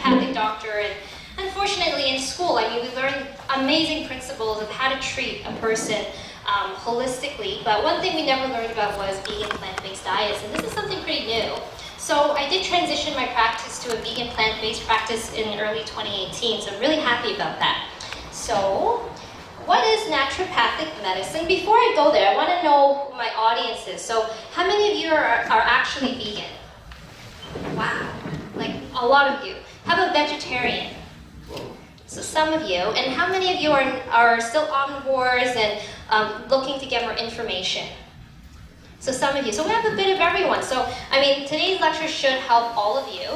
naturopathic doctor, and unfortunately in school, I mean, we learn amazing principles of how to treat a person holistically, but one thing we never learned about was vegan plant-based diets, and this is something pretty new. So I did transition my practice to a vegan plant-based practice in early 2018, so I'm really happy about that. So, what is naturopathic medicine? Before I go there, I want to know who my audience is. So, how many of you are actually vegan? Wow, like a lot of you. How about vegetarian? So some of you. And how many of you are still omnivores and looking to get more information? So some of you. So we have a bit of everyone. So, I mean, today's lecture should help all of you.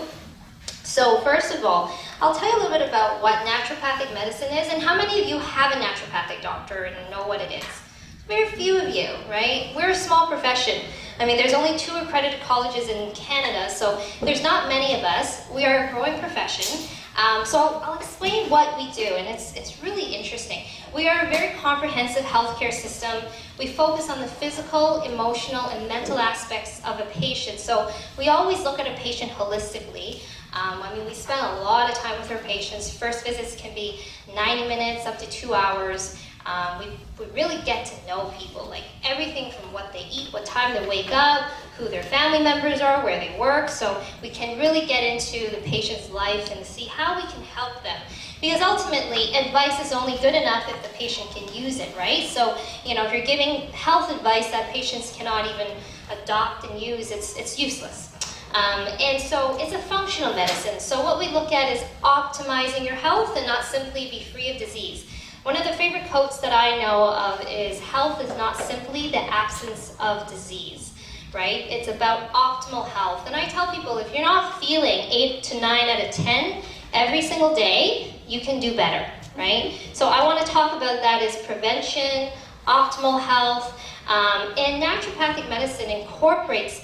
So first of all, I'll tell you a little bit about what naturopathic medicine is, and how many of you have a naturopathic doctor and know what it is. Very few of you, right? We're a small profession. I mean, there's only 2 accredited colleges in Canada, so there's not many of us. We are a growing profession. So I'll explain what we do, and it's really interesting. We are a very comprehensive healthcare system. We focus on the physical, emotional, and mental aspects of a patient. So we always look at a patient holistically. I mean, we spend a lot of time with our patients. First visits can be 90 minutes up to 2 hours. We really get to know people, like everything from what they eat, what time they wake up, who their family members are, where they work, so we can really get into the patient's life and see how we can help them. Because ultimately, advice is only good enough if the patient can use it, right? So, you know, if you're giving health advice that patients cannot even adopt and use, it's useless. And so it's a functional medicine. So what we look at is optimizing your health and not simply be free of disease. One of the favorite quotes that I know of is, health is not simply the absence of disease, right? It's about optimal health. And I tell people, if you're not feeling 8 to 9 out of 10 every single day, you can do better, right? So I want to talk about that as prevention, optimal health, and naturopathic medicine incorporates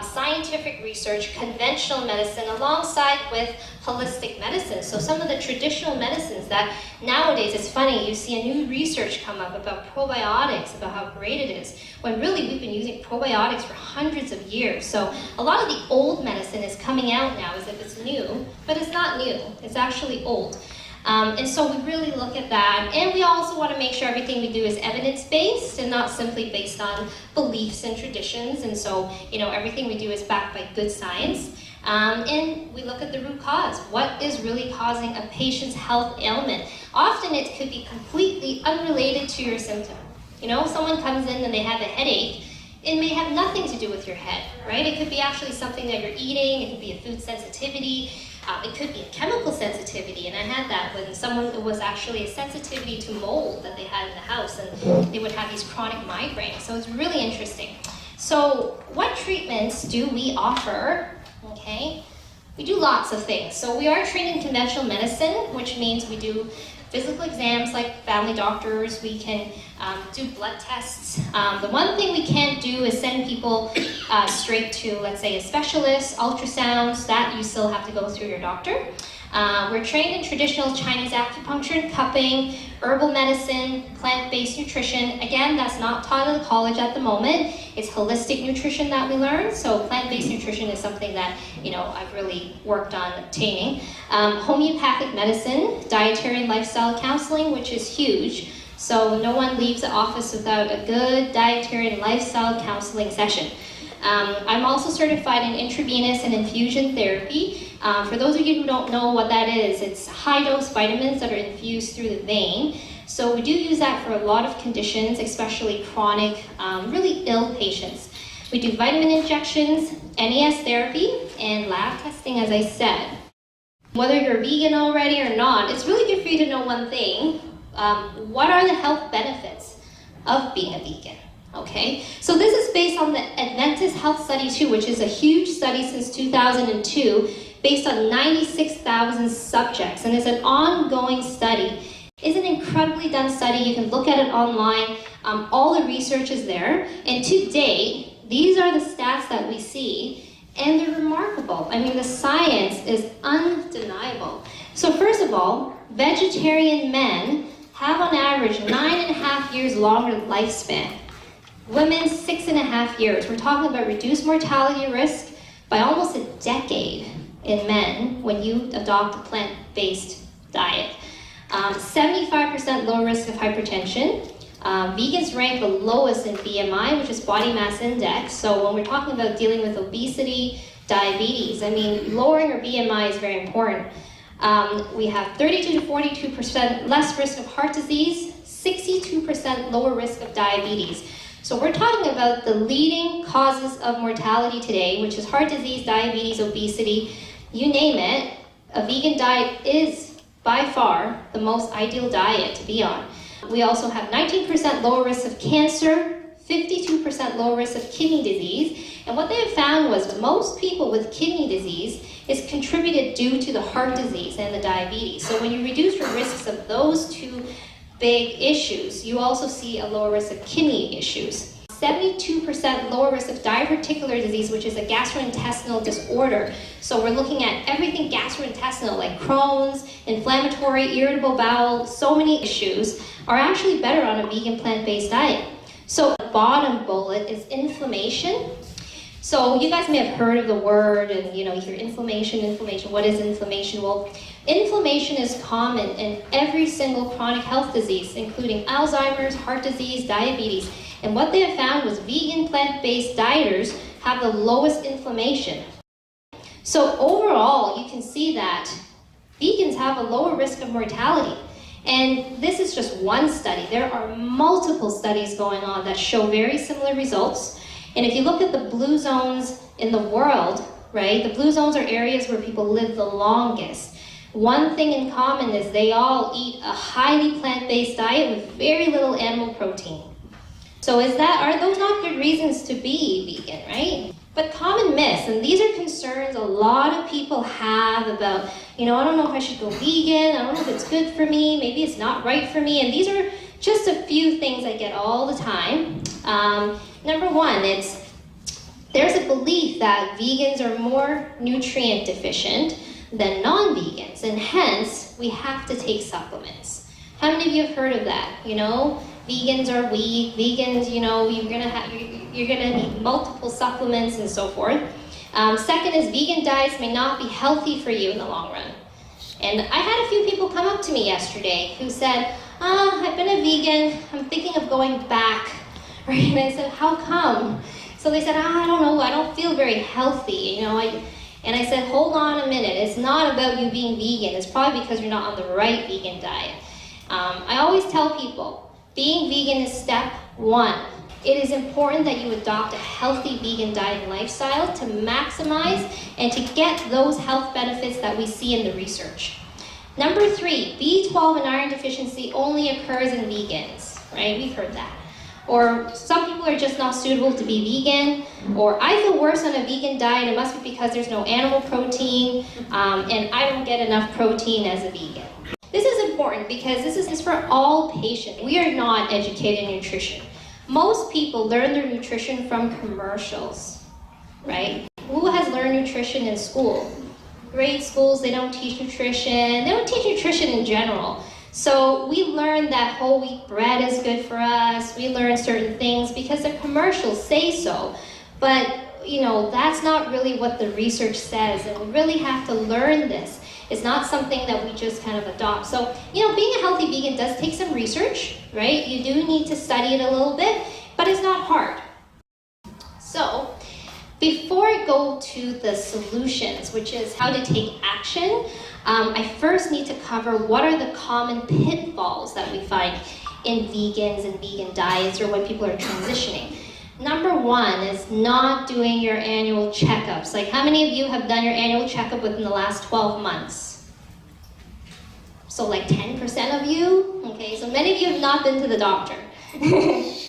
scientific research, conventional medicine, alongside with holistic medicine. So some of the traditional medicines that nowadays, it's funny, you see a new research come up about probiotics, about how great it is, when really we've been using probiotics for hundreds of years. So a lot of the old medicine is coming out now as if it's new, but it's not new, it's actually old. And so we really look at that, and we also want to make sure everything we do is evidence-based and not simply based on beliefs and traditions. And so, you know, everything we do is backed by good science. And we look at the root cause. What is really causing a patient's health ailment? Often it could be completely unrelated to your symptom. You know, someone comes in and they have a headache. It may have nothing to do with your head, right? It could be actually something that you're eating. It could be a food sensitivity. It could be a chemical sensitivity, and I had that when someone was actually a sensitivity to mold that they had in the house, and they would have these chronic migraines. So it's really interesting. So what treatments do we offer? Okay, we do lots of things. So we are trained in conventional medicine, which means we do physical exams like family doctors. We can do blood tests. The one thing we can't do is send people straight to, let's say, a specialist, ultrasounds. That you still have to go through your doctor. We're trained in traditional Chinese acupuncture and cupping, herbal medicine, plant-based nutrition. Again, that's not taught in the college at the moment. It's holistic nutrition that we learn. So plant-based nutrition is something that, you know, I've really worked on obtaining. Homeopathic medicine, dietary and lifestyle counseling, which is huge. So no one leaves the office without a good dietary and lifestyle counseling session. I'm also certified in intravenous and infusion therapy. For those of you who don't know what that is, it's high-dose vitamins that are infused through the vein. So we do use that for a lot of conditions, especially chronic, really ill patients. We do vitamin injections, NES therapy, and lab testing, as I said. Whether you're vegan already or not, it's really good for you to know one thing. What are the health benefits of being a vegan? Okay, so this is based on the Adventist Health Study 2, which is a huge study since 2002, based on 96,000 subjects, and it's an ongoing study. It's an incredibly done study. You can look at it online. All the research is there, and to date, these are the stats that we see, and they're remarkable. I mean, the science is undeniable. So first of all, vegetarian men have on average 9.5 years longer lifespan. Women, 6.5 years. We're talking about reduced mortality risk by almost a decade in men when you adopt a plant-based diet. 75% lower risk of hypertension. Vegans rank the lowest in BMI, which is body mass index. So when we're talking about dealing with obesity, diabetes, I mean, lowering our BMI is very important. We have 32 to 42% less risk of heart disease, 62% lower risk of diabetes. So we're talking about the leading causes of mortality today, which is heart disease, diabetes, obesity, you name it. A vegan diet is by far the most ideal diet to be on. We also have 19% lower risk of cancer, 52% lower risk of kidney disease. And what they have found was most people with kidney disease is contributed due to the heart disease and the diabetes. So when you reduce your risks of those two big issues, you also see a lower risk of kidney issues. 72% lower risk of diverticular disease, which is a gastrointestinal disorder. So we're looking at everything gastrointestinal, like Crohn's, inflammatory, irritable bowel, so many issues are actually better on a vegan plant-based diet. So the bottom bullet is inflammation. So you guys may have heard of the word, and you hear inflammation. What is inflammation? Well, inflammation is common in every single chronic health disease, including Alzheimer's, heart disease, diabetes. And what they have found was vegan plant-based dieters have the lowest inflammation. So overall, you can see that vegans have a lower risk of mortality. And this is just one study. There are multiple studies going on that show very similar results. And if you look at the blue zones in the world, right, the blue zones are areas where people live the longest. One thing in common is they all eat a highly plant-based diet with very little animal protein. So are those not good reasons to be vegan, right? But common myths, and these are concerns a lot of people have about, I don't know if I should go vegan, I don't know if it's good for me, maybe it's not right for me, and these are just a few things I get all the time. Number one, there's a belief that vegans are more nutrient deficient than non-vegans, and hence we have to take supplements. How many of you have heard of that? Vegans are weak, vegans, you're gonna need multiple supplements and so forth. Second is vegan diets may not be healthy for you in the long run. And I had a few people come up to me yesterday who said, I've been a vegan, I'm thinking of going back, right? And I said, how come? So they said, I don't know, I don't feel very healthy, and I said, hold on a minute, it's not about you being vegan, it's probably because you're not on the right vegan diet. I always tell people, being vegan is step one. It is important that you adopt a healthy vegan diet and lifestyle to maximize and to get those health benefits that we see in the research. Number three, B12 and iron deficiency only occurs in vegans, right? We've heard that. Or some people are just not suitable to be vegan, or I feel worse on a vegan diet, it must be because there's no animal protein, and I don't get enough protein as a vegan. This is important because this is for all patients. We are not educated in nutrition. Most people learn their nutrition from commercials, right? Who has learned nutrition in school? Grade schools, they don't teach nutrition. They don't teach nutrition in general. So we learn that whole wheat bread is good for us. We learn certain things because the commercials say so. But, that's not really what the research says, and we really have to learn this. It's not something that we just kind of adopt. So, being a healthy vegan does take some research, right? You do need to study it a little bit, but it's not hard. So, before I go to the solutions, which is how to take action, I first need to cover what are the common pitfalls that we find in vegans and vegan diets or when people are transitioning. Number one is not doing your annual checkups. Like, how many of you have done your annual checkup within the last 12 months? So like 10% of you? Okay, so many of you have not been to the doctor.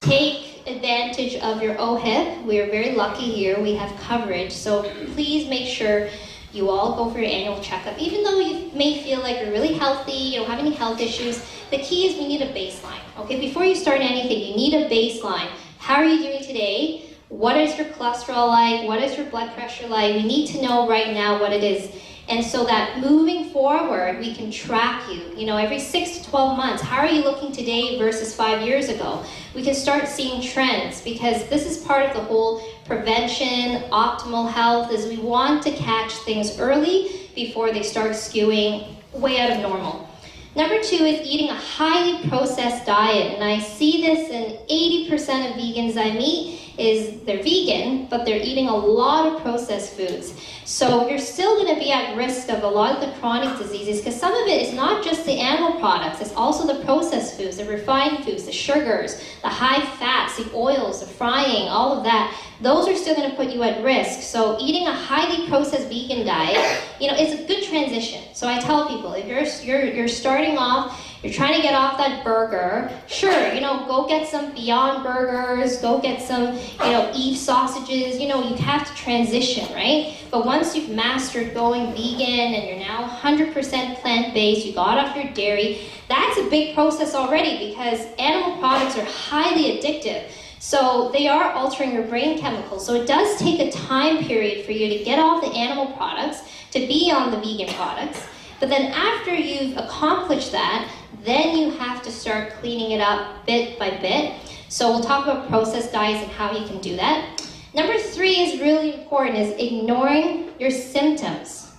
Take advantage of your OHIP. We are very lucky here. We have coverage. So please make sure you all go for your annual checkup. Even though you may feel like you're really healthy, you don't have any health issues, the key is we need a baseline. Okay, before you start anything, you need a baseline. How are you doing today? What is your cholesterol like? What is your blood pressure like? We need to know right now what it is. And so that moving forward, we can track you. You know, every 6 to 12 months, how are you looking today versus 5 years ago? We can start seeing trends, because this is part of the whole prevention, optimal health, is we want to catch things early before they start skewing way out of normal. Number 2 is eating a highly processed diet, and I see this in 80% of vegans I meet is they're vegan, but they're eating a lot of processed foods. So you're still going to be at risk of a lot of the chronic diseases, because some of it is not just the animal products, it's also the processed foods, the refined foods, the sugars, the high fats, the oils, the frying, all of that. Those are still going to put you at risk. So eating a highly processed vegan diet, you know, it's a good transition. So I tell people, if you're starting off, you're trying to get off that burger, sure, you know, go get some Beyond Burgers, go get some, you know, Eve sausages, you know, you have to transition, right? But once you've mastered going vegan and you're now 100% plant-based, you got off your dairy, that's a big process already, because animal products are highly addictive. So they are altering your brain chemicals. So it does take a time period for you to get off the animal products to be on the vegan products. But then after you've accomplished that, then you have to start cleaning it up bit by bit. So we'll talk about processed diets and how you can do that. Number 3 is really important, is ignoring your symptoms.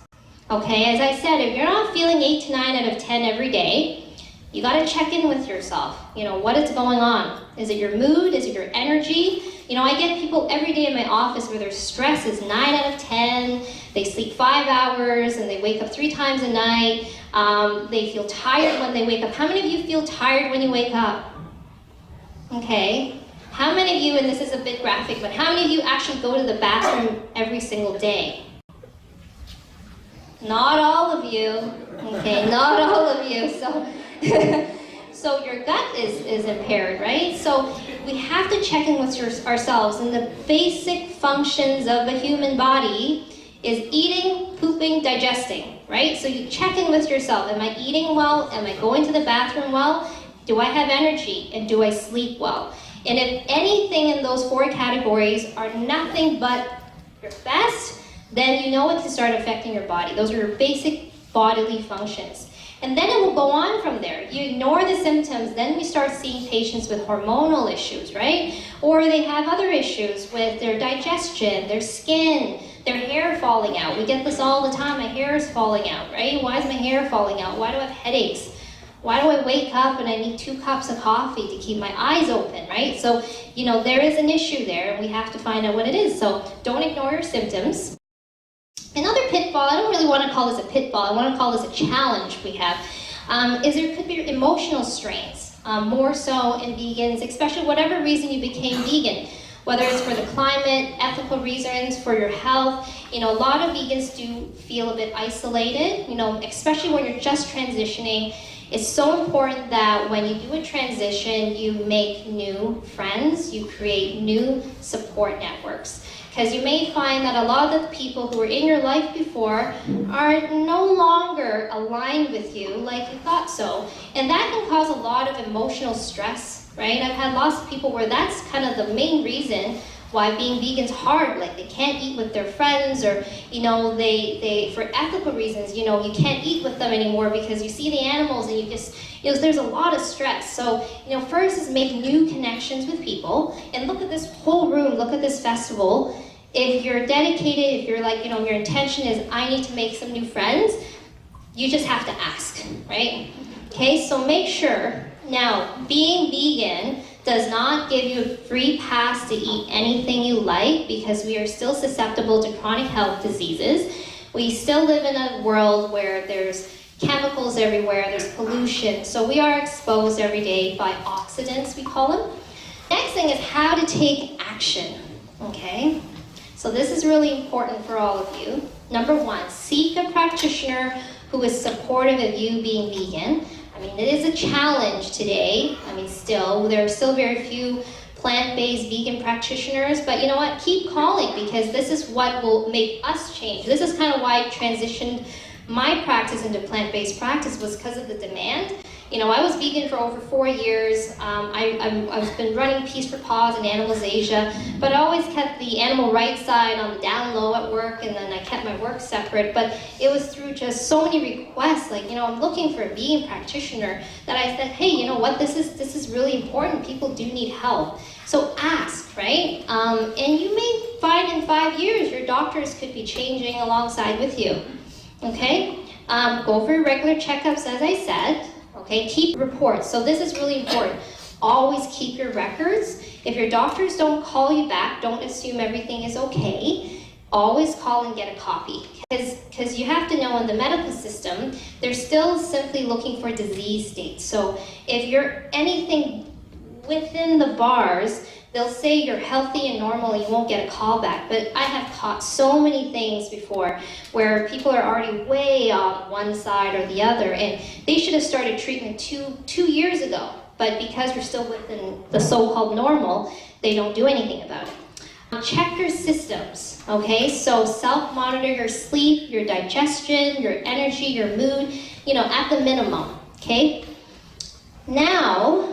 Okay, as I said, if you're not feeling 8 to 9 out of 10 every day, you got to check in with yourself. You know, what is going on? Is it your mood? Is it your energy? You know, I get people every day in my office where their stress is 9 out of 10. They sleep 5 hours and they wake up 3 times a night. They feel tired when they wake up. How many of you feel tired when you wake up? Okay. How many of you, and this is a bit graphic, but how many of you actually go to the bathroom every single day? Not all of you. Okay, not all of you. So your gut is impaired, right? So we have to check in with ourselves, and the basic functions of a human body is eating, pooping, digesting, right? So you check in with yourself. Am I eating well? Am I going to the bathroom well? Do I have energy? And do I sleep well? And if anything in those 4 categories are nothing but your best, then you know it can start affecting your body. Those are your basic bodily functions. And then it will go on from there. You ignore the symptoms, then we start seeing patients with hormonal issues, right? Or they have other issues with their digestion, their skin, their hair falling out. We get this all the time, my hair is falling out, right? Why is my hair falling out? Why do I have headaches? Why do I wake up and I need 2 cups of coffee to keep my eyes open, right? So, you know, there is an issue there, and we have to find out what it is. So don't ignore your symptoms. Another pitfall, I don't really want to call this a pitfall, I want to call this a challenge we have, is there could be emotional strains, more so in vegans, especially whatever reason you became vegan, whether it's for the climate, ethical reasons, for your health. You know, a lot of vegans do feel a bit isolated, you know, especially when you're just transitioning. It's so important that when you do a transition, you make new friends, you create new support networks. Because you may find that a lot of the people who were in your life before are no longer aligned with you like you thought so. And that can cause a lot of emotional stress, right? I've had lots of people where that's kind of the main reason why being vegan's hard. Like they can't eat with their friends, or, you know, they for ethical reasons, you know, you can't eat with them anymore because you see the animals and you just, you know, there's a lot of stress. So, you know, first is make new connections with people, and look at this whole room, look at this festival. If you're dedicated, if you're like, you know, your intention is, I need to make some new friends, you just have to ask, right? Okay, so make sure. Now, being vegan does not give you a free pass to eat anything you like, because we are still susceptible to chronic health diseases. We still live in a world where there's chemicals everywhere, there's pollution, so we are exposed every day by oxidants, we call them. Next thing is how to take action, okay? So this is really important for all of you. Number 1, seek a practitioner who is supportive of you being vegan. I mean, it is a challenge today. I mean, there are still very few plant-based vegan practitioners, but you know what? Keep calling, because this is what will make us change. This is kind of why I transitioned my practice into plant-based practice, was because of the demand. You know, I was vegan for over 4 years. I've been running Peace for Paws in Animals Asia, but I always kept the animal rights side on the down low at work, and then I kept my work separate. But it was through just so many requests, like, you know, I'm looking for a vegan practitioner, that I said, hey, you know what, this is really important. People do need help. So ask, right? And you may find in 5 years your doctors could be changing alongside with you, okay? Go for regular checkups, as I said, okay? Keep reports. So this is really important. Always keep your records. If your doctors don't call you back, don't assume everything is okay. Always call and get a copy. Because you have to know, in the medical system, they're still simply looking for disease states. So if you're anything within the bars, they'll say you're healthy and normal and you won't get a call back. But I have caught so many things before where people are already way on one side or the other, and they should have started treatment two years ago. But because you're still within the so-called normal, they don't do anything about it. Check your systems, okay? So self-monitor your sleep, your digestion, your energy, your mood, you know, at the minimum, okay? Now,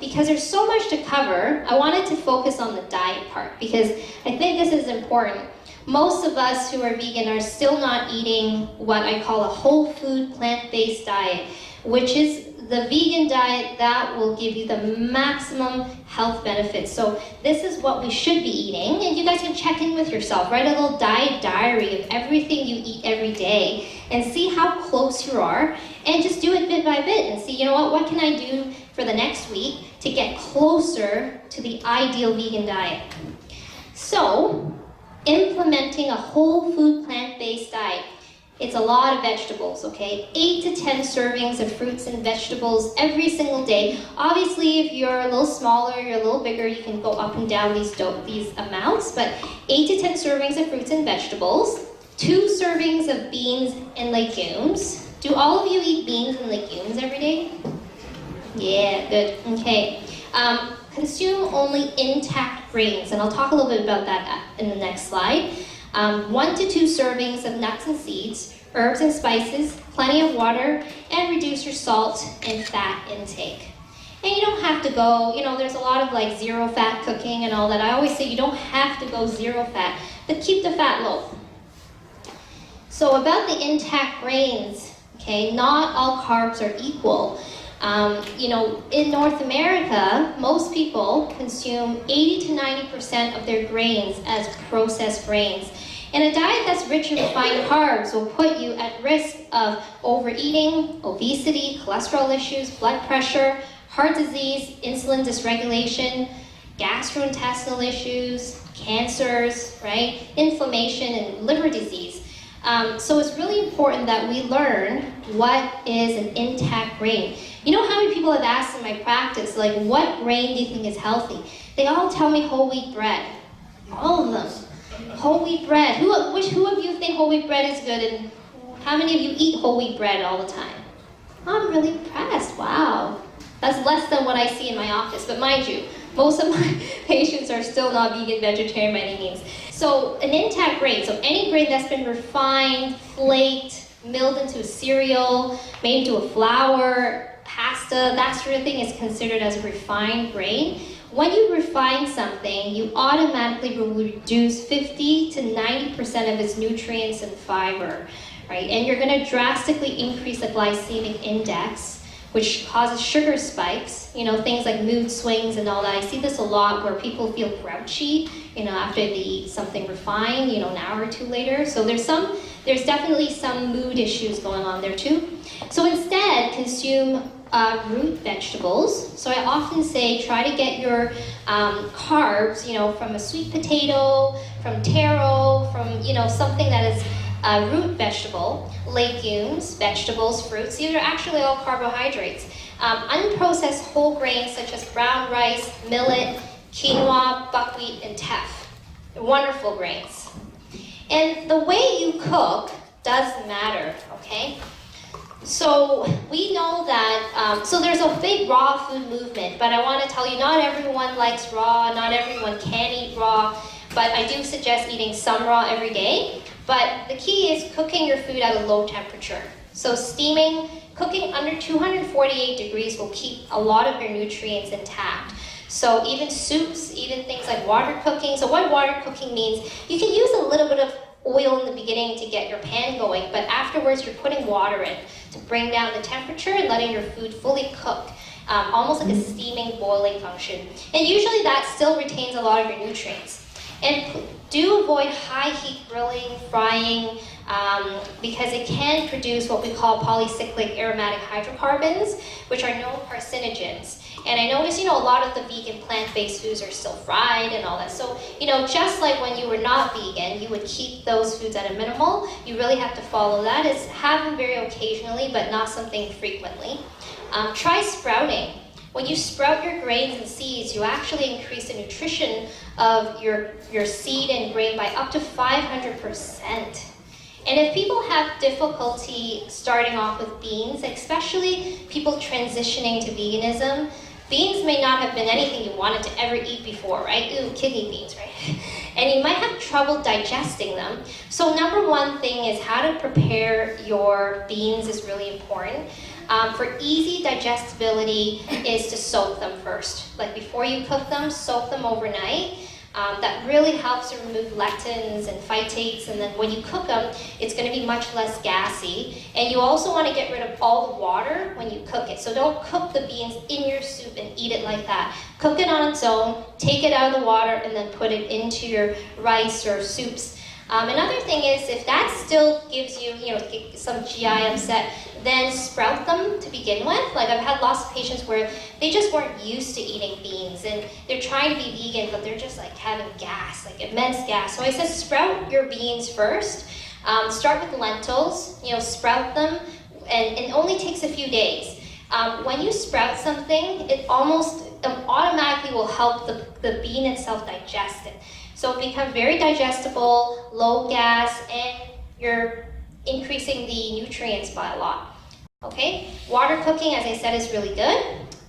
because there's so much to cover, I wanted to focus on the diet part, because I think this is important. Most of us who are vegan are still not eating what I call a whole food plant-based diet, which is the vegan diet that will give you the maximum health benefits. So this is what we should be eating, and you guys can check in with yourself. Write a little diet diary of everything you eat every day and see how close you are, and just do it bit by bit and see, you know what can I do for the next week to get closer to the ideal vegan diet. So, implementing a whole food plant-based diet. It's a lot of vegetables, okay? 8 to 10 servings of fruits and vegetables every single day. Obviously, if you're a little smaller, you're a little bigger, you can go up and down these amounts, but 8 to 10 servings of fruits and vegetables, 2 servings of beans and legumes. Do all of you eat beans and legumes every day? Yeah, good, okay. Consume only intact grains, and I'll talk a little bit about that in the next slide. 1 to 2 servings of nuts and seeds, herbs and spices, plenty of water, and reduce your salt and fat intake. And you don't have to go, you know, there's a lot of like zero fat cooking and all that. I always say you don't have to go zero fat, but keep the fat low. So about the intact grains, okay, not all carbs are equal. You know, in North America, most people consume 80 to 90% of their grains as processed grains. And a diet that's rich in refined carbs will put you at risk of overeating, obesity, cholesterol issues, blood pressure, heart disease, insulin dysregulation, gastrointestinal issues, cancers, right? Inflammation, and liver disease. So it's really important that we learn what is an intact grain. You know how many people have asked in my practice, like, what grain do you think is healthy? They all tell me whole wheat bread. All of them. Whole wheat bread. Who of you think whole wheat bread is good, and how many of you eat whole wheat bread all the time? I'm really impressed. Wow. That's less than what I see in my office, but mind you, most of my patients are still not vegan, vegetarian by any means. So an intact grain, so any grain that's been refined, flaked, milled into a cereal, made into a flour, pasta, that sort of thing is considered as a refined grain. When you refine something, you automatically will reduce 50 to 90% of its nutrients and fiber, right? And you're going to drastically increase the glycemic index, which causes sugar spikes, you know, things like mood swings and all that. I see this a lot where people feel grouchy, you know, after they eat something refined, you know, an hour or two later. So there's definitely some mood issues going on there too. So instead, consume root vegetables. So I often say try to get your carbs, you know, from a sweet potato, from taro, from, you know, something that is a root vegetable, legumes, vegetables, fruits. These are actually all carbohydrates. Unprocessed whole grains such as brown rice, millet, quinoa, buckwheat, and teff. They're wonderful grains. And the way you cook does matter, okay? So we know that, so there's a big raw food movement, but I want to tell you not everyone likes raw, not everyone can eat raw, but I do suggest eating some raw every day. But the key is cooking your food at a low temperature. So steaming, cooking under 248 degrees will keep a lot of your nutrients intact. So even soups, even things like water cooking. So what water cooking means, you can use a little bit of oil in the beginning to get your pan going, but afterwards you're putting water in to bring down the temperature and letting your food fully cook, almost like a steaming, boiling function. And usually that still retains a lot of your nutrients. And do avoid high heat grilling, frying, because it can produce what we call polycyclic aromatic hydrocarbons, which are known carcinogens. And I notice, a lot of the vegan plant-based foods are still fried and all that. So, just like when you were not vegan, you would keep those foods at a minimal. You really have to follow that. It's have them very occasionally, but not something frequently. Try sprouting. When you sprout your grains and seeds, you actually increase the nutrition of your seed and grain by up to 500%. And if people have difficulty starting off with beans, especially people transitioning to veganism, beans may not have been anything you wanted to ever eat before, right? Ooh, kidney beans, right? And you might have trouble digesting them. So number one thing is how to prepare your beans is really important. For easy digestibility is to soak them first. Like before you cook them, soak them overnight. That really helps to remove lectins and phytates, and then when you cook them, it's going to be much less gassy. And you also want to get rid of all the water when you cook it. So don't cook the beans in your soup and eat it like that. Cook it on its own, take it out of the water, and then put it into your rice or soups. Another thing is, if that still gives you, some GI upset, then sprout them to begin with. Like I've had lots of patients where they just weren't used to eating beans and they're trying to be vegan, but they're just like having gas, like immense gas. So I said sprout your beans first. Start with lentils, sprout them, and it only takes a few days. When you sprout something, it almost automatically will help the bean itself digest it. So it becomes very digestible, low gas, and you're increasing the nutrients by a lot. Okay? Water cooking, as I said, is really good.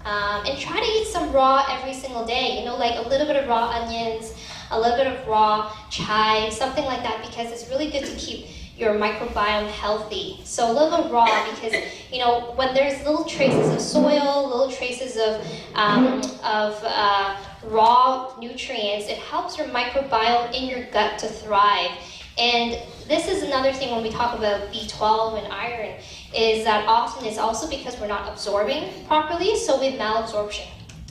And try to eat some raw every single day. Like a little bit of raw onions, a little bit of raw chives, something like that, because it's really good to keep your microbiome healthy. So a little bit raw, because when there's little traces of soil, little traces of raw nutrients, it helps your microbiome in your gut to thrive. And this is another thing when we talk about B12 and iron, is that often it's also because we're not absorbing properly, so we have malabsorption.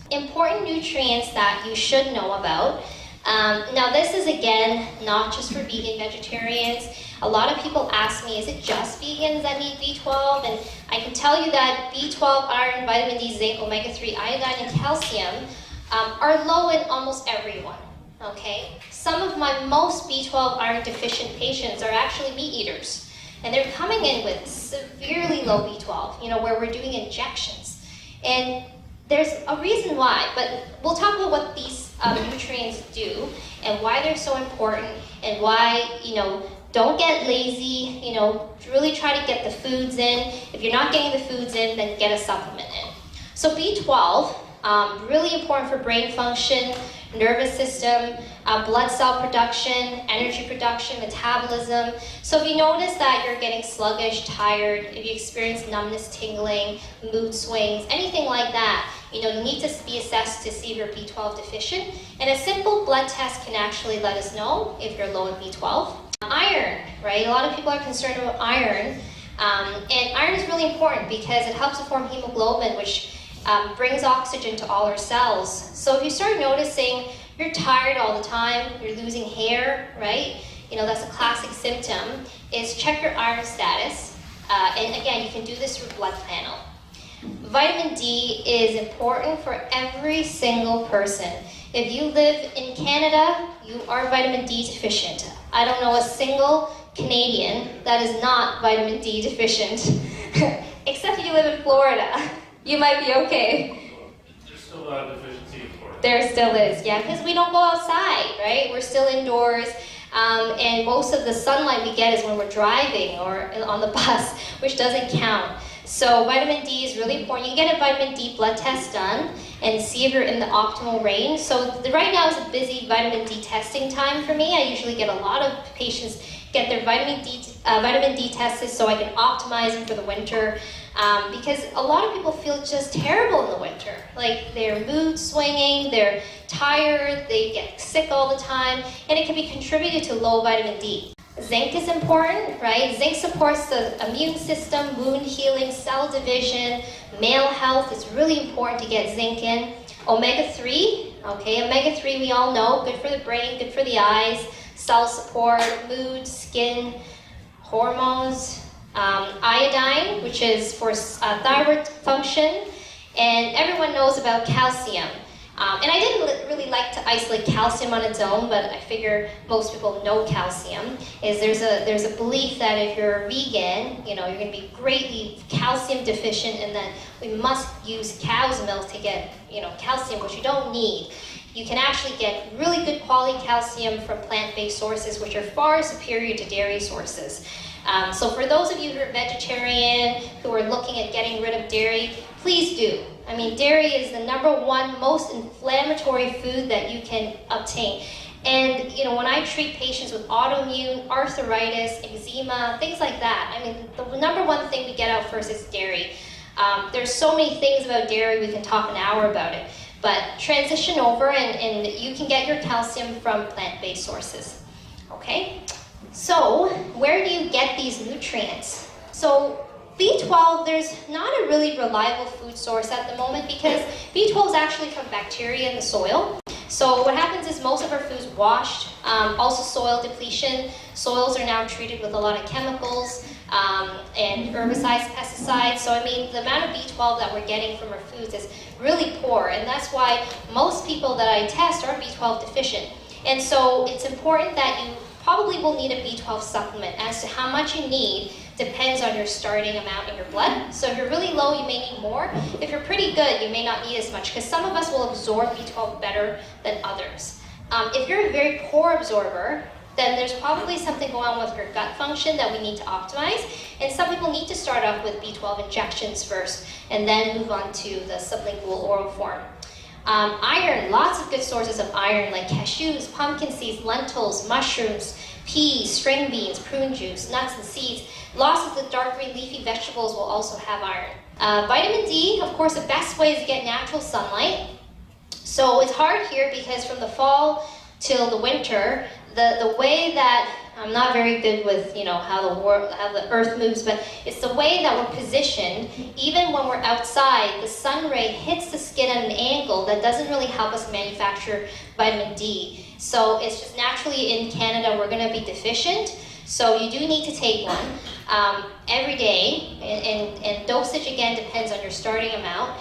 Important nutrients that you should know about. Now this is again not just for vegan vegetarians. A lot of people ask me, is it just vegans that need B12? And I can tell you that B12, iron, vitamin D, zinc, omega-3, iodine, and calcium are low in almost everyone, okay? Some of my most B12 iron deficient patients are actually meat eaters, and they're coming in with severely low B12, where we're doing injections. And there's a reason why, but we'll talk about what these nutrients do and why they're so important and why, don't get lazy, really try to get the foods in. If you're not getting the foods in, then get a supplement in. So B12, really important for brain function, nervous system, blood cell production, energy production, metabolism. So if you notice that you're getting sluggish, tired, if you experience numbness, tingling, mood swings, anything like that, you need to be assessed to see if you're B12 deficient. And a simple blood test can actually let us know if you're low in B12. Iron, right? A lot of people are concerned about iron. And iron is really important because it helps to form hemoglobin, which brings oxygen to all our cells. So if you start noticing you're tired all the time, you're losing hair, right? That's a classic symptom, is check your iron status. And again, you can do this through blood panel. Vitamin D is important for every single person. If you live in Canada, you are vitamin D deficient. I don't know a single Canadian that is not vitamin D deficient, except if you live in Florida. You might be okay. There's still a deficiency in Florida. There still is, yeah, because we don't go outside, right? We're still indoors, and most of the sunlight we get is when we're driving or on the bus, which doesn't count. So vitamin D is really important. You get a vitamin D blood test done and see if you're in the optimal range. So right now is a busy vitamin D testing time for me. I usually get a lot of patients get their vitamin D tested so I can optimize them for the winter. Because a lot of people feel just terrible in the winter. Like they're mood swinging, they're tired, they get sick all the time, and it can be contributed to low vitamin D. Zinc is important, right? Zinc supports the immune system, wound healing, cell division, male health. It's really important to get zinc in. Omega-3, okay, omega-3 we all know, good for the brain, good for the eyes, cell support, mood, skin, hormones. Iodine, which is for thyroid function, and everyone knows about calcium. And I didn't really like to isolate calcium on its own, but I figure most people know calcium. There's a belief that if you're vegan, you're going to be greatly calcium deficient, and that we must use cow's milk to get calcium, which you don't need. You can actually get really good quality calcium from plant-based sources, which are far superior to dairy sources. So for those of you who are vegetarian, who are looking at getting rid of dairy, please do. I mean, dairy is the #1 most inflammatory food that you can obtain. And when I treat patients with autoimmune, arthritis, eczema, things like that, I mean, the #1 thing we get out first is dairy. There's so many things about dairy, we can talk an hour about it. But transition over and you can get your calcium from plant-based sources, okay? So, where do you get these nutrients? So, B12, there's not a really reliable food source at the moment because B12 is actually from bacteria in the soil. So what happens is most of our food's washed, also soil depletion. Soils are now treated with a lot of chemicals and herbicides, pesticides. So I mean, the amount of B12 that we're getting from our foods is really poor, and that's why most people that I test are B12 deficient. And so it's important that you probably will need a B12 supplement. As to how much you need depends on your starting amount in your blood. So if you're really low, you may need more. If you're pretty good, you may not need as much, because some of us will absorb B12 better than others. If you're a very poor absorber, then there's probably something going on with your gut function that we need to optimize. And some people need to start off with B12 injections first, and then move on to the sublingual oral form. Iron, lots of good sources of iron like cashews, pumpkin seeds, lentils, mushrooms, peas, string beans, prune juice, nuts and seeds. Lots of the dark green leafy vegetables will also have iron. Vitamin D, of course, the best way is to get natural sunlight. So it's hard here because from the fall till the winter, the way that, I'm not very good with how the earth moves, but it's the way that we're positioned. Even when we're outside, the sun ray hits the skin at an angle that doesn't really help us manufacture vitamin D. So it's just naturally in Canada we're going to be deficient. So you do need to take one every day, and dosage again depends on your starting amount.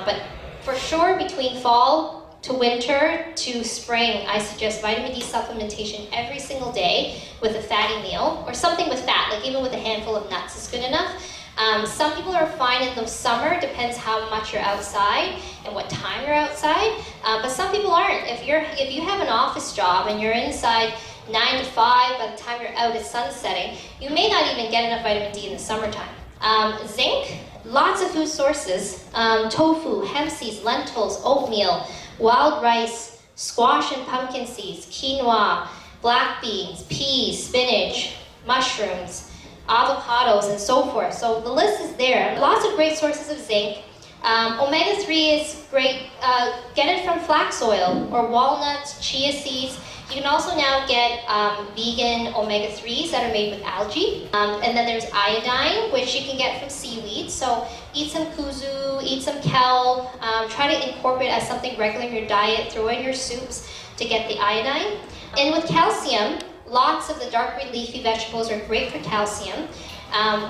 But for sure, between fall to winter to spring, I suggest vitamin D supplementation every single day with a fatty meal, or something with fat, like even with a handful of nuts is good enough. Some people are fine in the summer, depends how much you're outside and what time you're outside, but some people aren't. If you have an office job and you're inside 9 to 5, by the time you're out it's sun setting, you may not even get enough vitamin D in the summertime. Zinc, lots of food sources, tofu, hemp seeds, lentils, oatmeal, wild rice, squash and pumpkin seeds, quinoa, black beans, peas, spinach, mushrooms, avocados, and so forth. So the list is there. Lots of great sources of zinc. Omega-3 is great. Get it from flax oil or walnuts, chia seeds. You can also now get vegan omega-3s that are made with algae. And then there's iodine, which you can get from seaweed. So eat some kuzu, eat some kelp. Try to incorporate it as something regular in your diet. Throw in your soups to get the iodine. And with calcium, lots of the dark green leafy vegetables are great for calcium.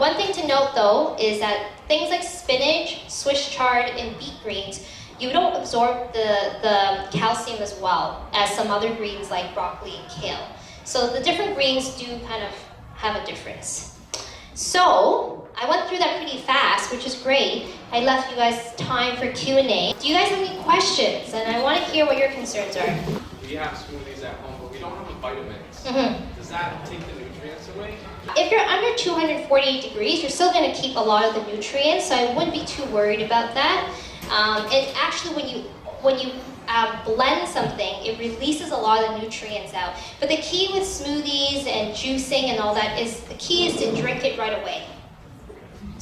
One thing to note though is that things like spinach, Swiss chard, and beet greens, you don't absorb the calcium as well as some other greens like broccoli and kale. So the different greens do kind of have a difference. So I went through that pretty fast, which is great. I left you guys time for Q&A. Do you guys have any questions? And I want to hear what your concerns are. We have smoothies at home, but we don't have the vitamins. Mm-hmm. Does that take the nutrients away? If you're under 248 degrees, you're still going to keep a lot of the nutrients, so I wouldn't be too worried about that. And actually, when you blend something, it releases a lot of the nutrients out. But the key with smoothies and juicing and all that is, the key is to drink it right away.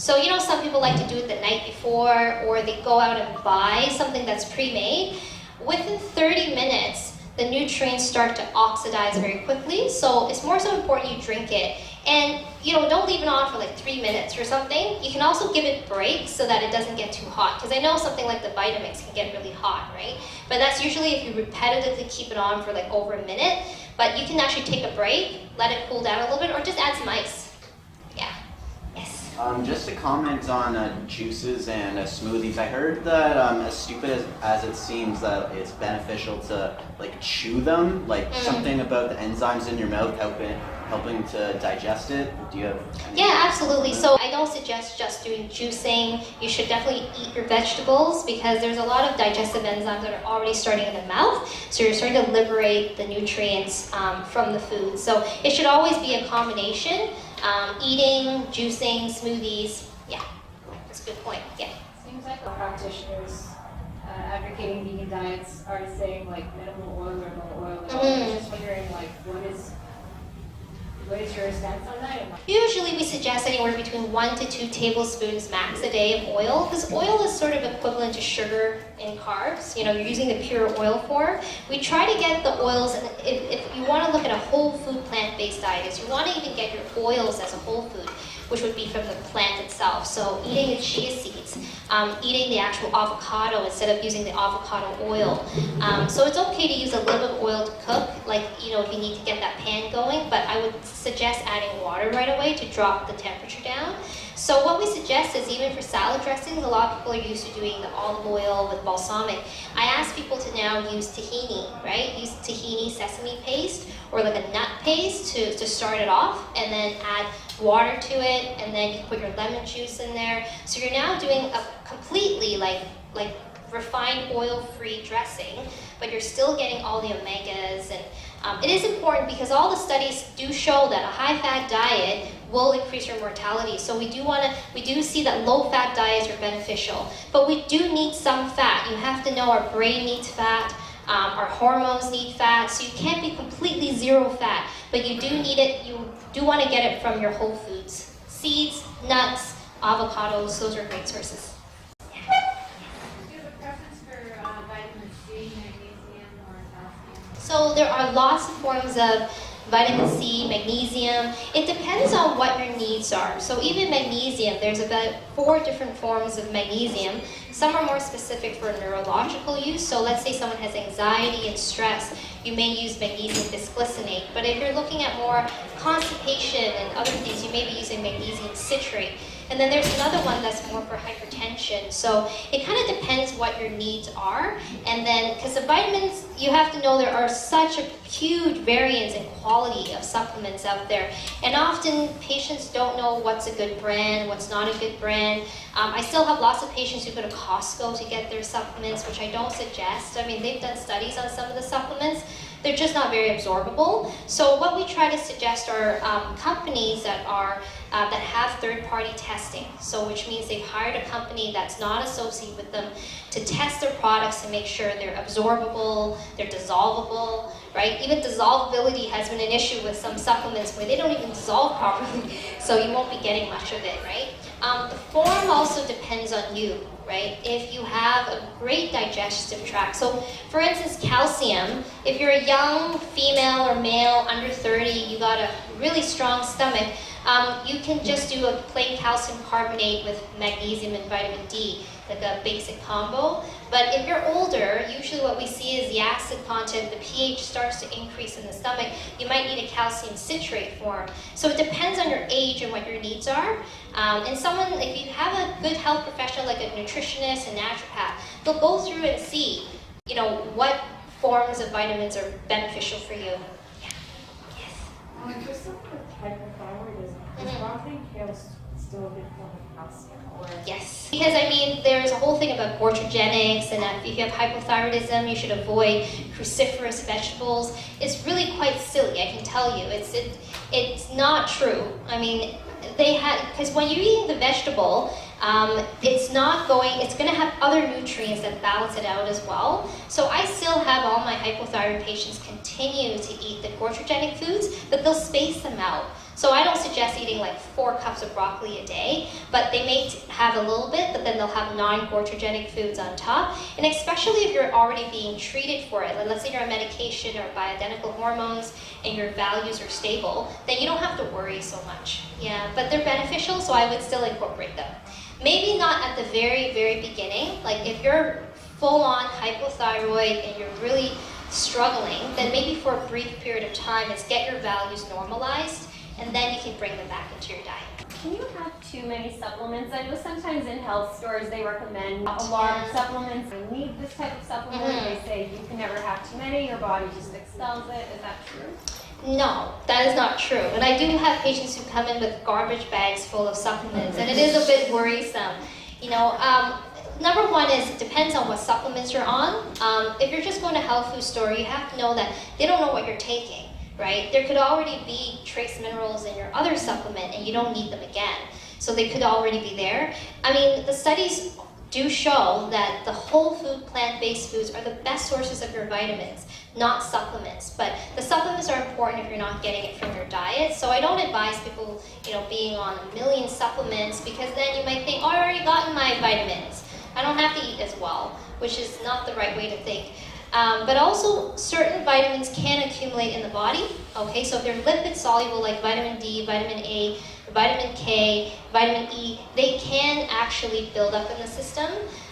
So you know, some people like to do it the night before, or they go out and buy something that's pre-made. Within 30 minutes, the nutrients start to oxidize very quickly, so it's more so important you drink it. And you know, don't leave it on for like 3 minutes or something. You can also give it breaks so that it doesn't get too hot, because I know something like the Vitamix can get really hot, right? But that's usually if you repetitively keep it on for like over a minute. But you can actually take a break, let it cool down a little bit, or just add some ice. Yeah. Yes. Just to comment on juices and smoothies, I heard that as stupid as it seems, that it's beneficial to like chew them, like something about the enzymes in your mouth helping to digest it. Do you have any? Yeah, absolutely. So I don't suggest just doing juicing. You should definitely eat your vegetables, because there's a lot of digestive enzymes that are already starting in the mouth. So you're starting to liberate the nutrients from the food. So it should always be a combination. Eating, juicing, smoothies. Yeah, that's a good point. Yeah. Seems like the practitioners advocating vegan diets are saying like minimal oil or no oil at all. I'm just wondering, like, what is your stance on that? Usually we suggest anywhere between 1 to 2 tablespoons max a day of oil, because oil is sort of equivalent to sugar in carbs. You know, you're using the pure oil form. We try to get the oils, and if you want to look at a whole food plant-based diet, is you want to even get your oils as a whole food, which would be from the plant itself. So eating the chia seeds, eating the actual avocado instead of using the avocado oil. So it's okay to use a little bit of oil to cook, like, you know, if you need to get that pan going, but I would suggest adding water right away to drop the temperature down. So what we suggest is, even for salad dressings, a lot of people are used to doing the olive oil with balsamic. I ask people to now use tahini, right? Use tahini sesame paste or like a nut paste to start it off, and then add water to it, and then you put your lemon juice in there. So you're now doing a completely like refined oil-free dressing, but you're still getting all the omegas. And it is important, because all the studies do show that a high-fat diet will increase your mortality. So we do see that low-fat diets are beneficial, but we do need some fat. You have to know our brain needs fat. Our hormones need fat, so you can't be completely zero fat, but you do need it. You do want to get it from your whole foods. Seeds, nuts, avocados, those are great sources. Do you have a preference for vitamin C, magnesium, or calcium? So there are lots of forms of vitamin C, magnesium. It depends on what your needs are. So even magnesium, there's about 4 different forms of magnesium. Some are more specific for neurological use. So let's say someone has anxiety and stress, you may use magnesium bisglycinate. But if you're looking at more constipation and other things, you may be using magnesium citrate. And then there's another one that's more for hypertension. So it kind of depends what your needs are. And then, because the vitamins, you have to know there are such a huge variance in quality of supplements out there. And often patients don't know what's a good brand, what's not a good brand. I still have lots of patients who go to Costco to get their supplements, which I don't suggest. I mean, they've done studies on some of the supplements. They're just not very absorbable. So what we try to suggest are companies that have third-party testing. So which means they've hired a company that's not associated with them to test their products and make sure they're absorbable, they're dissolvable, right? Even dissolvability has been an issue with some supplements where they don't even dissolve properly, so you won't be getting much of it, right? The form also depends on you, right? If you have a great digestive tract. So for instance, calcium, if you're a young female or male under 30, you got a really strong stomach, you can just do a plain calcium carbonate with magnesium and vitamin D, like a basic combo. But if you're older, usually what we see is the acid content, the pH starts to increase in the stomach. You might need a calcium citrate form. So it depends on your age and what your needs are. And someone, if you have a good health professional like a nutritionist and naturopath, they'll go through and see, you know, what forms of vitamins are beneficial for you. Yeah. Yes. For someone with hypothyroidism, is broccoli kale still a good form of calcium? Or Yes, because I mean, there's a whole thing about goitrogenics, and if you have hypothyroidism, you should avoid cruciferous vegetables. It's really quite silly, I can tell you. It's not true. I mean, because when you're eating the vegetable, it's going to have other nutrients that balance it out as well. So I still have all my hypothyroid patients continue to eat the goitrogenic foods, but they'll space them out. So I don't suggest eating like 4 cups of broccoli a day, but they may have a little bit, but then they'll have non-goitrogenic foods on top. And especially if you're already being treated for it, like let's say you're on medication or bioidentical hormones and your values are stable, then you don't have to worry so much. Yeah, but they're beneficial, so I would still incorporate them. Maybe not at the very, very beginning. Like if you're full-on hypothyroid and you're really struggling, then maybe for a brief period of time is get your values normalized, and then you can bring them back into your diet. Can you have too many supplements? I know sometimes in health stores they recommend a lot of supplements. I need this type of supplement. They say you can never have too many, your body just expels it. Is that true? No, that is not true. And I do have patients who come in with garbage bags full of supplements, and it is a bit worrisome. You know, number one is it depends on what supplements you're on. If you're just going to a health food store, you have to know that they don't know what you're taking. Right? There could already be trace minerals in your other supplement and you don't need them again. So they could already be there. I mean, the studies do show that the whole food, plant-based foods are the best sources of your vitamins, not supplements. But the supplements are important if you're not getting it from your diet. So I don't advise people, you know, being on a million supplements, because then you might think, oh, I already gotten my vitamins. I don't have to eat as well, which is not the right way to think. But also, certain vitamins can accumulate in the body. Okay, so if they're lipid soluble, like vitamin D, vitamin A, vitamin K, vitamin E, they can actually build up in the system.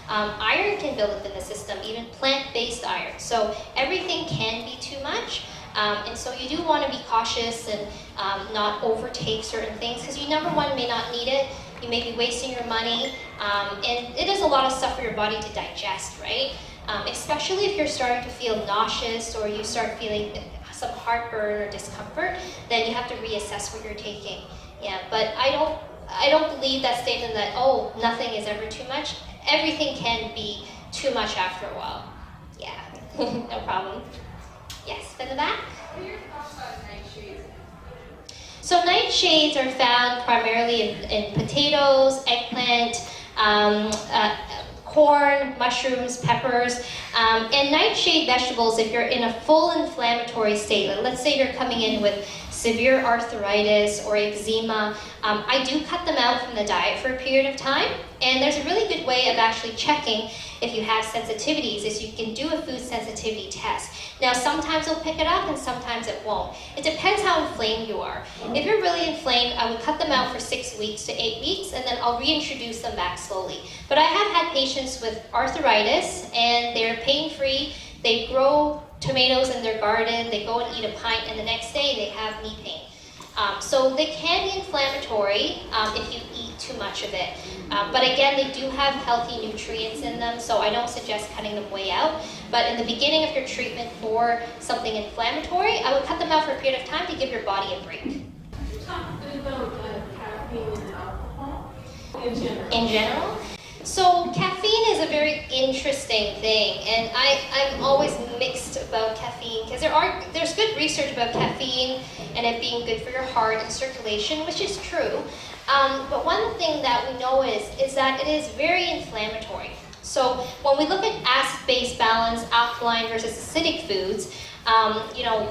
Iron can build up in the system, even plant-based iron. So everything can be too much. And so you do want to be cautious and not overtake certain things, because you, number one, may not need it. You may be wasting your money. And it is a lot of stuff for your body to digest, right? Especially if you're starting to feel nauseous or you start feeling some heartburn or discomfort, then you have to reassess what you're taking. Yeah, but I don't believe that statement that, oh, nothing is ever too much. Everything can be too much after a while. Yeah, no problem. Yes, in the back? What are your thoughts on nightshades? So nightshades are found primarily in potatoes, eggplant, corn, mushrooms, peppers, and nightshade vegetables. If you're in a full inflammatory state, like let's say you're coming in with severe arthritis or eczema, I do cut them out from the diet for a period of time. And there's a really good way of actually checking if you have sensitivities, is you can do a food sensitivity test. Now, sometimes it'll pick it up and sometimes it won't. It depends how inflamed you are. If you're really inflamed, I would cut them out for 6 weeks to 8 weeks, and then I'll reintroduce them back slowly. But I have had patients with arthritis, and they're pain-free. They grow tomatoes in their garden, they go and eat a pint, and the next day they have knee pain. So they can be inflammatory if you eat too much of it. But again, they do have healthy nutrients in them, so I don't suggest cutting them way out. But in the beginning of your treatment for something inflammatory, I would cut them out for a period of time to give your body a break. Talk about caffeine and alcohol in general. In general? So caffeine is a very interesting thing, and I'm always mixed about caffeine, because there's good research about caffeine and it being good for your heart and circulation, which is true. But one thing that we know is that it is very inflammatory. So when we look at acid-base balance, alkaline versus acidic foods,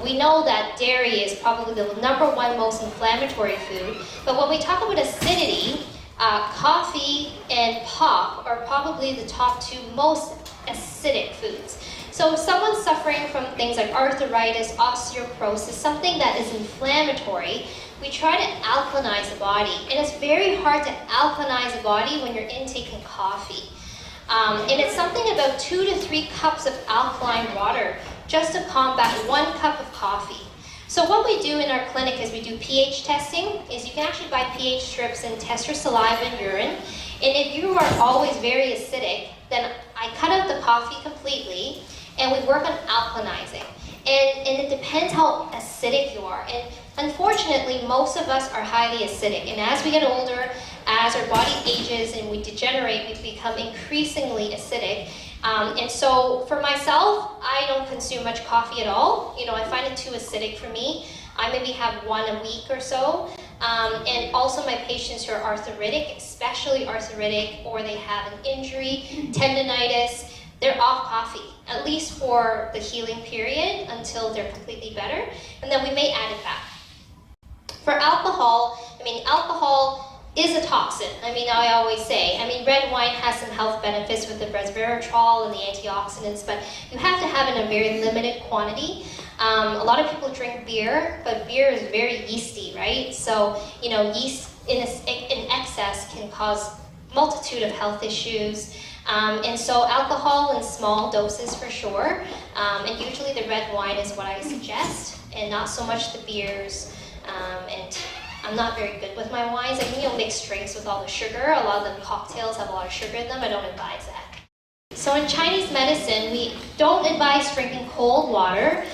we know that dairy is probably the #1 most inflammatory food. But when we talk about acidity, coffee and pop are probably the top 2 most acidic foods. So if someone's suffering from things like arthritis, osteoporosis, something that is inflammatory, we try to alkalinize the body. And it's very hard to alkalinize the body when you're intaking coffee. And it's something about 2 to 3 cups of alkaline water just to combat 1 cup of coffee. So what we do in our clinic is we do pH testing, is you can actually buy pH strips and test your saliva and urine. And if you are always very acidic, then I cut out the coffee completely and we work on alkalinizing. And it depends how acidic you are. And unfortunately, most of us are highly acidic. And as we get older, as our body ages and we degenerate, we become increasingly acidic. And so for myself, I don't consume much coffee at all. I find it too acidic for me. I maybe have 1 a week or so. And also my patients who are arthritic, especially arthritic, or they have an injury, tendinitis, they're off coffee, at least for the healing period until they're completely better. And then we may add it back. For alcohol, I mean, alcohol is a toxin. I mean, I always say. I mean, red wine has some health benefits with the resveratrol and the antioxidants, but you have to have it in a very limited quantity. A lot of people drink beer, but beer is very yeasty, right? So, you know, yeast in excess can cause multitude of health issues. And so alcohol in small doses for sure. And usually the red wine is what I suggest, and not so much the beers. And I'm not very good with my wines. I think you'll mix drinks with all the sugar. A lot of the cocktails have a lot of sugar in them. I don't advise that. So in Chinese medicine, we don't advise drinking cold water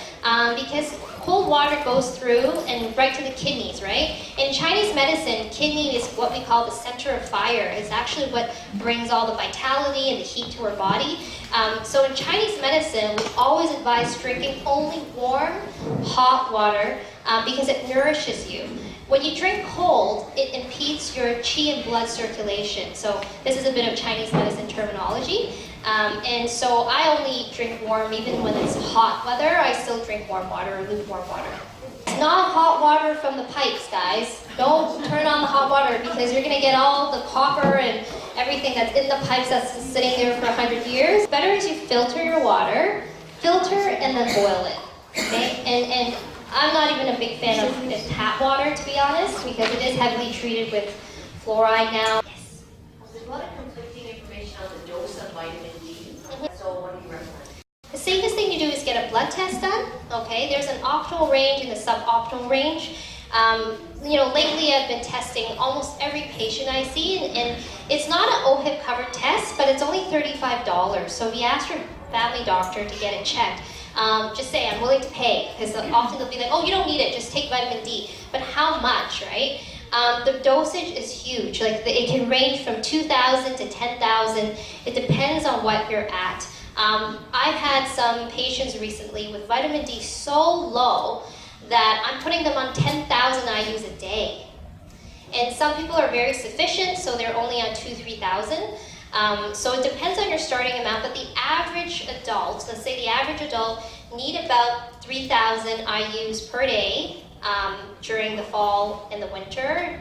because cold water goes through and right to the kidneys, right? In Chinese medicine, kidney is what we call the center of fire. It's actually what brings all the vitality and the heat to our body. So in Chinese medicine, we always advise drinking only warm, hot water because it nourishes you. When you drink cold, it impedes your qi and blood circulation. So this is a bit of Chinese medicine terminology. And so I only drink warm even when it's hot weather. I still drink warm water or lukewarm water. It's not hot water from the pipes, guys. Don't turn on the hot water because you're going to get all the copper and everything that's in the pipes that's sitting there for 100 years. Better is you filter your water, filter and then boil it. Okay? And I'm not even a big fan of tap water, to be honest, because it is heavily treated with fluoride now. Yes. There's a lot of conflicting information on the dose of vitamin D. So what do you recommend? The safest thing to do is get a blood test done. Okay, there's an optimal range and a suboptimal range. You know, lately I've been testing almost every patient I see, and it's not an OHIP covered test, but it's only $35. So if you ask your family doctor to get it checked, just say, I'm willing to pay, because often they'll be like, oh, you don't need it, just take vitamin D. But how much, right? The dosage is huge. Like it can range from 2,000 to 10,000. It depends on what you're at. I've had some patients recently with vitamin D so low that I'm putting them on 10,000 IUs a day. And some people are very sufficient, so they're only on 2,000 to 3,000. So it depends on your starting amount, but the average adult, let's say the average adult, need about 3,000 IUs per day during the fall and the winter.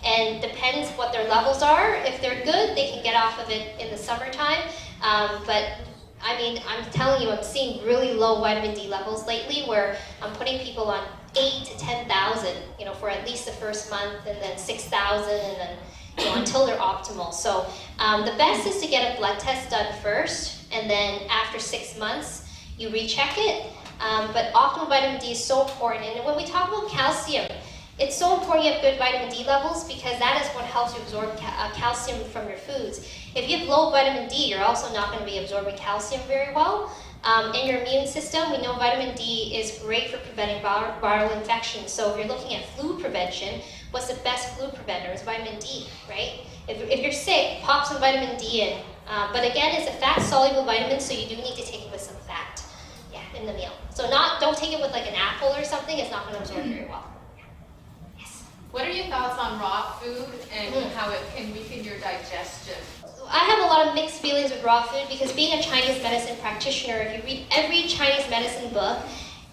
And depends what their levels are. If they're good, they can get off of it in the summertime. But I mean, I'm telling you, I'm seeing really low vitamin D levels lately where I'm putting people on 8,000 to 10,000, you know, for at least the first month, and then 6,000, and then, you know, until they're optimal. So the best is to get a blood test done first, and then after 6 months, you recheck it. But optimal vitamin D is so important. And when we talk about calcium, it's so important you have good vitamin D levels because that is what helps you absorb calcium from your foods. If you have low vitamin D, you're also not going to be absorbing calcium very well. In your immune system, we know vitamin D is great for preventing viral infections. So if you're looking at flu prevention, what's the best flu preventer? It's vitamin D, right? If you're sick, pop some vitamin D in. But again, it's a fat-soluble vitamin, so you do need to take it with some fat, in the meal. So don't take it with like an apple or something. It's not going to absorb very well. What are your thoughts on raw food and how it can weaken your digestion? I have a lot of mixed feelings with raw food because being a Chinese medicine practitioner, if you read every Chinese medicine book,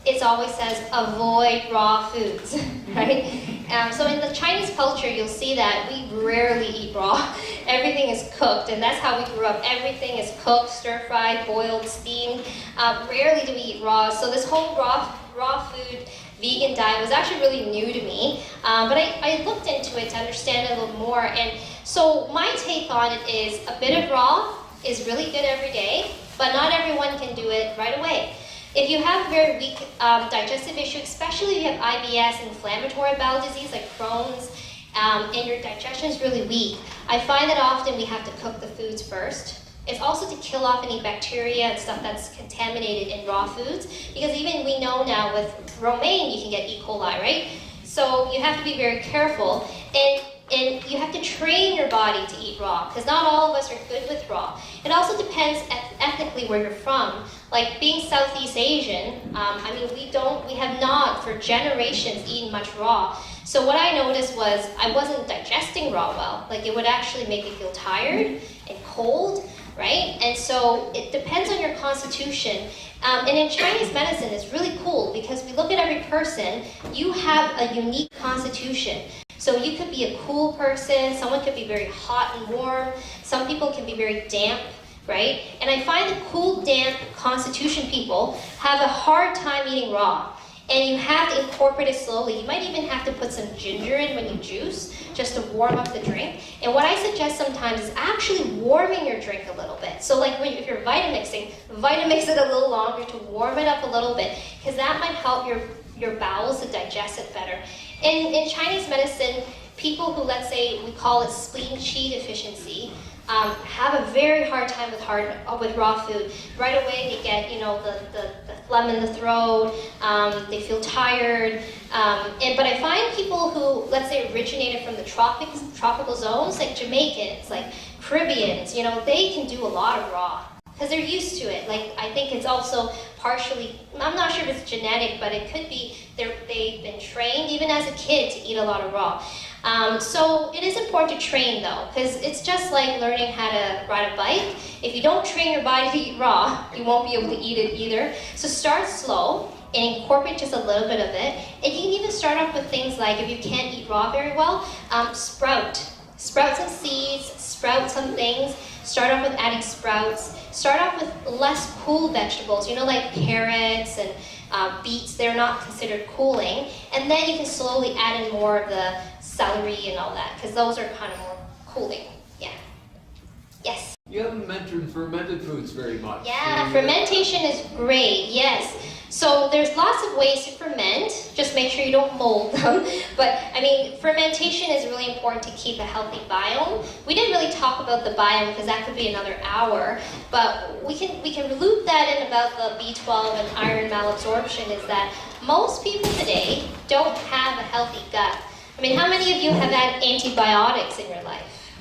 it always says avoid raw foods, right? So in the Chinese culture, you'll see that we rarely eat raw. Everything is cooked, and that's how we grew up. Everything is cooked, stir-fried, boiled, steamed. Rarely do we eat raw. So this whole raw food vegan diet was actually really new to me, but I looked into it to understand it a little more. And so my take on it is a bit of raw is really good every day, but not everyone can do it right away. If you have a very weak digestive issue, especially if you have IBS, inflammatory bowel disease like Crohn's, and your digestion is really weak, I find that often we have to cook the foods first. It's also to kill off any bacteria and stuff that's contaminated in raw foods, because even we know now with romaine you can get E. coli, right? So you have to be very careful, and you have to train your body to eat raw, because not all of us are good with raw. It also depends ethnically where you're from. Like being Southeast Asian, I mean we have not for generations eaten much raw. So what I noticed was I wasn't digesting raw well. Like it would actually make me feel tired and cold, right? And so it depends on your constitution. And in Chinese medicine, it's really cool because we look at every person, you have a unique constitution. So you could be a cool person, someone could be very hot and warm, some people can be very damp, right? And I find that cool, damp constitution people have a hard time eating raw. And you have to incorporate it slowly. You might even have to put some ginger in when you juice, just to warm up the drink. And what I suggest sometimes is actually warming your drink a little bit. So like if you're Vitamixing, Vitamix it a little longer to warm it up a little bit, because that might help your bowels to digest it better. In Chinese medicine, people who, let's say, we call it spleen qi deficiency, have a very hard time with raw food. Right away they get, the phlegm in the throat, they feel tired. But I find people who, let's say, originated from the tropical zones, like Jamaicans, like Caribbeans, they can do a lot of raw because they're used to it. Like, I think it's also partially, I'm not sure if it's genetic, but it could be they've been trained even as a kid to eat a lot of raw. So it is important to train though, because it's just like learning how to ride a bike. If you don't train your body to eat raw, you won't be able to eat it either. So start slow and incorporate just a little bit of it. And you can even start off with things like, if you can't eat raw very well, sprout some seeds, sprout some things. Start off with adding sprouts. Start off with less cool vegetables, like carrots and beets. They're not considered cooling. And then you can slowly add in more of the celery and all that, because those are kind of more cooling. Yeah. Yes? You haven't mentioned fermented foods very much. Yeah, fermentation is great, yes. So there's lots of ways to ferment, just make sure you don't mold them. But I mean, fermentation is really important to keep a healthy biome. We didn't really talk about the biome because that could be another hour, but we can loop that in about the B12 and iron malabsorption, is that most people today don't have a healthy gut. I mean, how many of you have had antibiotics in your life?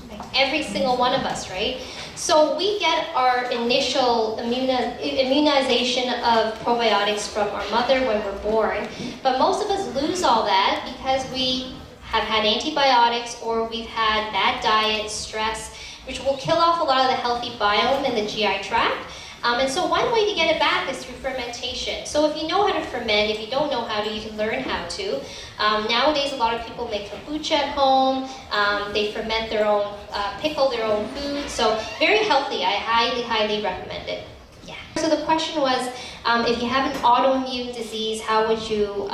Like every single one of us, right? So we get our initial immunization of probiotics from our mother when we're born, but most of us lose all that because we have had antibiotics or we've had bad diet, stress, which will kill off a lot of the healthy biome in the GI tract. And so one way to get it back is through fermentation. So if you know how to ferment, if you don't know how to, you can learn how to. Nowadays, a lot of people make kombucha at home. They ferment their own, pickle their own food. So very healthy. I highly, highly recommend it. Yeah. So the question was, if you have an autoimmune disease, how would you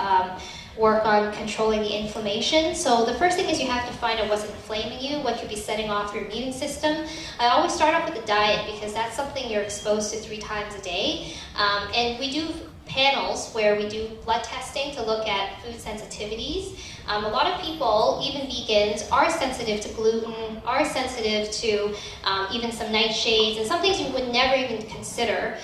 work on controlling the inflammation? So the first thing is you have to find out what's inflaming you, what could be setting off your immune system. I always start off with the diet because that's something you're exposed to 3 times a day. And we do panels where we do blood testing to look at food sensitivities. A lot of people, even vegans, are sensitive to gluten, are sensitive to even some nightshades, and some things you would never even consider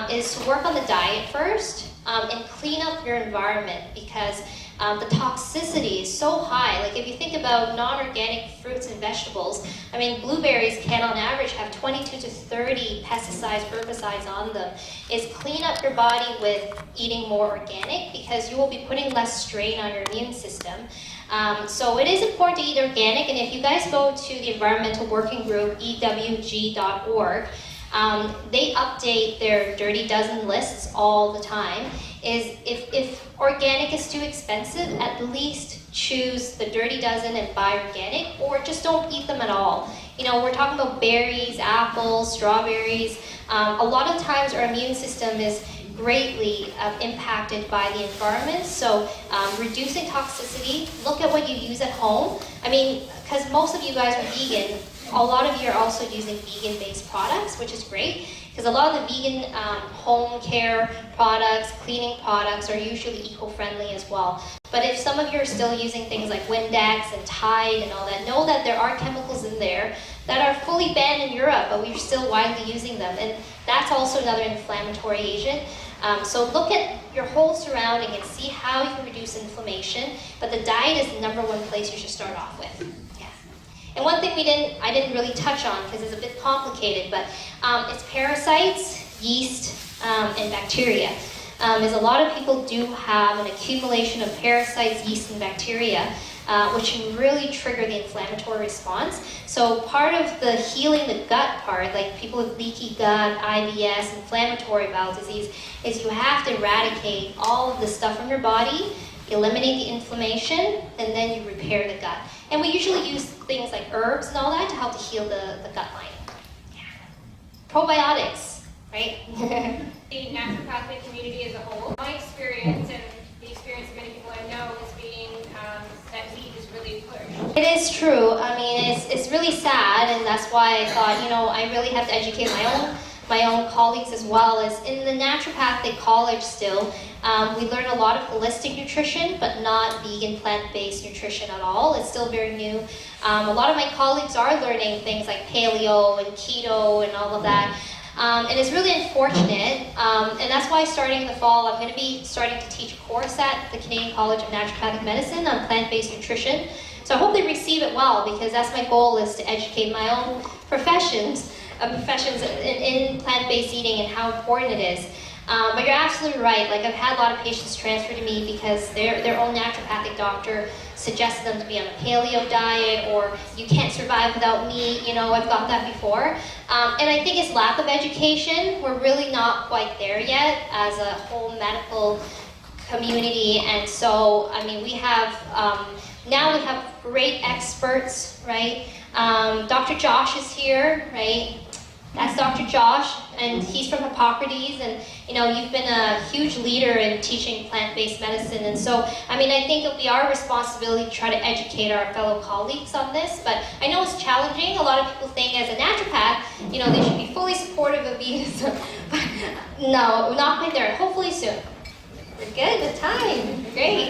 is to work on the diet first and clean up your environment, because the toxicity is so high. Like if you think about non-organic fruits and vegetables, I mean, blueberries can on average have 22 to 30 pesticides, herbicides on them. Is clean up your body with eating more organic, because you will be putting less strain on your immune system. So it is important to eat organic, and if you guys go to the environmental working group, ewg.org, they update their Dirty Dozen lists all the time. Is if organic is too expensive, at least choose the Dirty Dozen and buy organic, or just don't eat them at all. We're talking about berries, apples, strawberries. A lot of times our immune system is greatly impacted by the environment. So reducing toxicity, look at what you use at home. I mean, because most of you guys are vegan, a lot of you are also using vegan-based products, which is great, because a lot of the vegan home care products, cleaning products are usually eco-friendly as well. But if some of you are still using things like Windex and Tide and all that, know that there are chemicals in there that are fully banned in Europe, but we're still widely using them. And that's also another inflammatory agent. So look at your whole surrounding and see how you can reduce inflammation. But the diet is the #1 place you should start off with. Yeah. And one thing I didn't really touch on because it's a bit complicated, but it's parasites, yeast, and bacteria. As a lot of people do have an accumulation of parasites, yeast, and bacteria. which can really trigger the inflammatory response. So part of the healing the gut part, like people with leaky gut, IBS, inflammatory bowel disease, is you have to eradicate all of the stuff from your body, eliminate the inflammation, and then you repair the gut. And we usually use things like herbs and all that to help to heal the gut lining. Yeah. Probiotics, right? The naturopathic community as a whole, my experience and the experience of many people I know is being that wheat is really pushed. It is true. I mean, it's really sad, and that's why I thought, I really have to educate my own colleagues as well. As in the naturopathic college still, we learn a lot of holistic nutrition, but not vegan plant-based nutrition at all. It's still very new. A lot of my colleagues are learning things like paleo and keto and all of that. And it's really unfortunate, and that's why starting in the fall, I'm going to be starting to teach a course at the Canadian College of Naturopathic Medicine on plant-based nutrition. So I hope they receive it well, because that's my goal, is to educate my own professions in plant-based eating and how important it is. But you're absolutely right. Like, I've had a lot of patients transfer to me because their own naturopathic doctor suggested them to be on a paleo diet, or you can't survive without meat. I've got that before. And I think it's lack of education. We're really not quite there yet as a whole medical community. And so, we have, now we have great experts, right? Dr. Josh is here, right? That's Dr. Josh, and he's from Hippocrates, and you've been a huge leader in teaching plant-based medicine, and so, I think it'll be our responsibility to try to educate our fellow colleagues on this, but I know it's challenging. A lot of people think as a naturopath, they should be fully supportive of veganism, but no, we're not quite there, hopefully soon. We're good, the time, great.